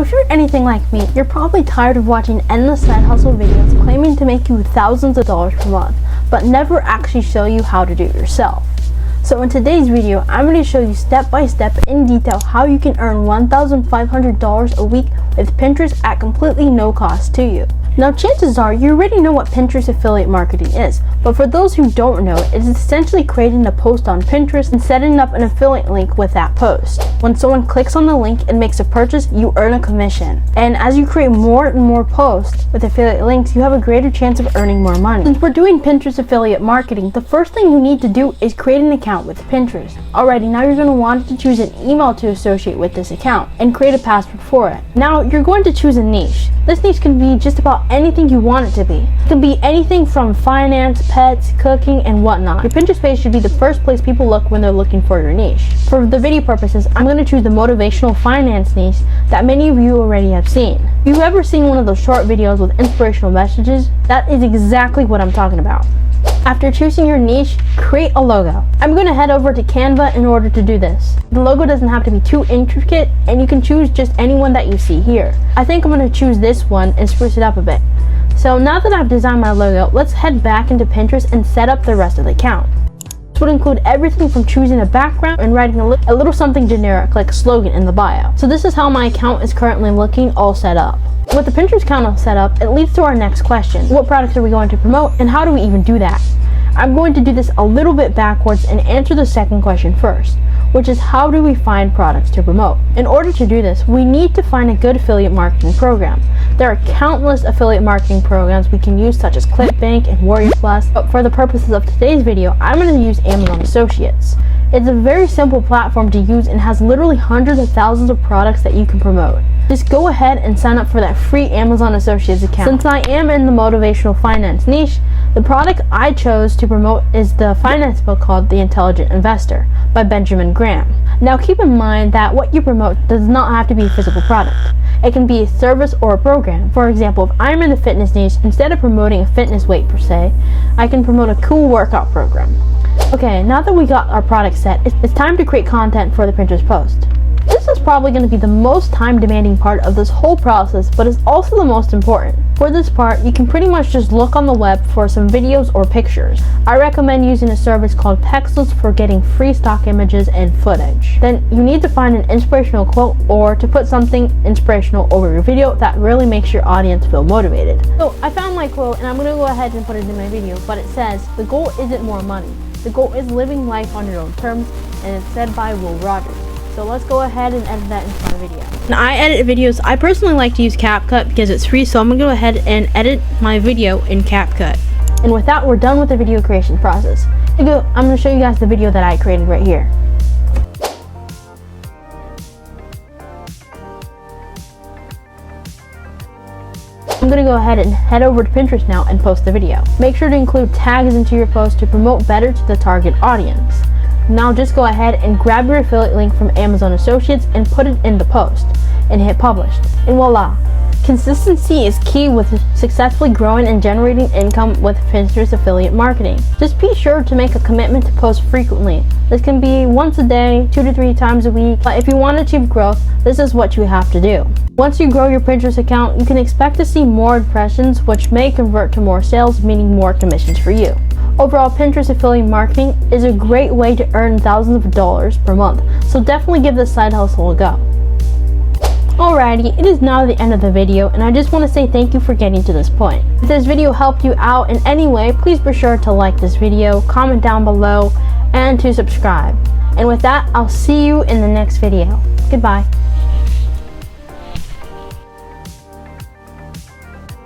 if you're anything like me, you're probably tired of watching endless side hustle videos claiming to make you thousands of dollars per month, but never actually show you how to do it yourself. So in today's video, I'm going to show you step by step in detail how you can earn $1,500 a week with Pinterest at completely no cost to you. Now chances are you already know what Pinterest affiliate marketing is, but for those who don't know, it is essentially creating a post on Pinterest and setting up an affiliate link with that post. When someone clicks on the link and makes a purchase, you earn a commission. And as you create more and more posts with affiliate links, you have a greater chance of earning more money. Since we're doing Pinterest affiliate marketing, the first thing you need to do is create an account with Pinterest. Alrighty, now you're going to want to choose an email to associate with this account and create a password for it. Now you're going to choose a niche. This niche can be just about anything you want it to be. It can be anything from finance, pets, cooking, and whatnot. Your Pinterest page should be the first place people look when they're looking for your niche. For the video purposes, I'm going to choose the motivational finance niche that many of you already have seen. If you've ever seen one of those short videos with inspirational messages, that is exactly what I'm talking about. After choosing your niche, create a logo. I'm going to head over to Canva in order to do this. The logo doesn't have to be too intricate, and you can choose just any one that you see here. I think I'm going to choose this one and spruce it up a bit. So now that I've designed my logo, let's head back into Pinterest and set up the rest of the account. This would include everything from choosing a background and writing a little something generic like a slogan in the bio. So this is how my account is currently looking, all set up. With the Pinterest account all set up, it leads to our next question. What products are we going to promote, and how do we even do that? I'm going to do this a little bit backwards and answer the second question first, which is how do we find products to promote? In order to do this, we need to find a good affiliate marketing program. There are countless affiliate marketing programs we can use, such as ClickBank and Warrior Plus, but for the purposes of today's video, I'm going to use Amazon Associates. It's a very simple platform to use and has literally hundreds of thousands of products that you can promote. Just go ahead and sign up for that free Amazon Associates account. Since I am in the motivational finance niche, the product I chose to promote is the finance book called The Intelligent Investor by Benjamin Graham. Now keep in mind that what you promote does not have to be a physical product. It can be a service or a program. For example, if I'm in the fitness niche, instead of promoting a fitness weight per se, I can promote a cool workout program. Okay, now that we got our product set, it's time to create content for the Pinterest post. This is probably going to be the most time-demanding part of this whole process, but it's also the most important. For this part, you can pretty much just look on the web for some videos or pictures. I recommend using a service called Pexels for getting free stock images and footage. Then you need to find an inspirational quote or to put something inspirational over your video that really makes your audience feel motivated. So I found my quote and I'm going to go ahead and put it in my video, but it says, "The goal isn't more money. The goal is living life on your own terms," and it's said by Will Rogers. So let's go ahead and edit that into my video. Now I edit videos. I personally like to use CapCut because it's free, so I'm going to go ahead and edit my video in CapCut. And with that, we're done with the video creation process. I'm going to show you guys the video that I created right here. I'm going to go ahead and head over to Pinterest now and post the video. Make sure to include tags into your post to promote better to the target audience. Now just go ahead and grab your affiliate link from Amazon Associates and put it in the post and hit publish. And voila! Consistency is key with successfully growing and generating income with Pinterest affiliate marketing. Just be sure to make a commitment to post frequently. This can be once a day, 2 to 3 times a week, but if you want to achieve growth, this is what you have to do. Once you grow your Pinterest account, you can expect to see more impressions, which may convert to more sales, meaning more commissions for you. Overall, Pinterest affiliate marketing is a great way to earn thousands of dollars per month, so definitely give this side hustle a go. Alrighty, it is now the end of the video, and I just want to say thank you for getting to this point. If this video helped you out in any way, please be sure to like this video, comment down below, and to subscribe. And with that, I'll see you in the next video. Goodbye.